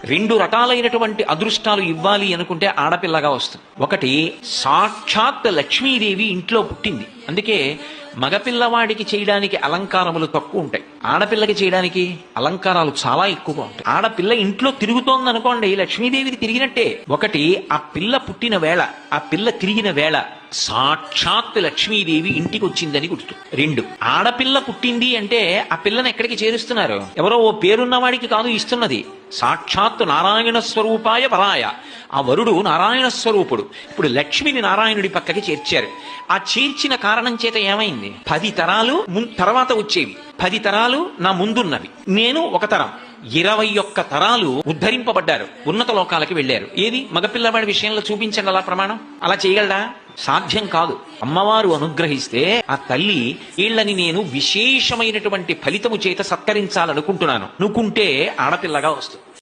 రెండు రకాలైనటువంటి అదృష్టాలు ఇవ్వాలి అనుకుంటే ఆడపిల్లగా వస్తుంది. ఒకటి, సాక్షాత్ లక్ష్మీదేవి ఇంట్లో పుట్టింది, అందుకే మగపిల్లవాడికి చేయడానికి అలంకారములు తక్కువ ఉంటాయి, ఆడపిల్లకి చేయడానికి అలంకారాలు చాలా ఎక్కువగా ఉంటాయి. ఆడపిల్ల ఇంట్లో తిరుగుతోంది అనుకోండి, లక్ష్మీదేవిది తిరిగినట్టే. ఒకటి, ఆ పిల్ల పుట్టిన వేళ, ఆ పిల్ల తిరిగిన వేళ సాక్షాత్ లక్ష్మీదేవి ఇంటికి వచ్చిందని గుర్తు. రెండు, ఆడపిల్ల పుట్టింది అంటే ఆ పిల్లని ఎక్కడికి చేరుస్తున్నారు? ఎవరో ఓ పేరున్నవాడికి కాదు ఇస్తున్నది, సాక్షాత్ నారాయణ స్వరూపాయ వరాయ. ఆ వరుడు నారాయణ స్వరూపుడు. ఇప్పుడు లక్ష్మిని నారాయణుడి పక్కకి చేర్చారు. ఆ చేర్చిన కారణం చేత ఏమైంది? 10 తరాలు తర్వాత వచ్చేవి, 10 తరాలు నా ముందున్నవి, నేను ఒక తరం, 21 తరాలు ఉద్ధరింపబడ్డారు, ఉన్నత లోకాలకి వెళ్ళారు. ఏది మగపిల్లవాడి విషయంలో చూపించండి అలా ప్రమాణం. అలా చేయగలడా? సాధ్యం కాదు. అమ్మవారు అనుగ్రహిస్తే ఆ తల్లి వీళ్ళని నేను విశేషమైనటువంటి ఫలితము చేత సత్కరించాలనుకుంటున్నాను అనుకుంటే ఆడపిల్లగా వస్తుంది.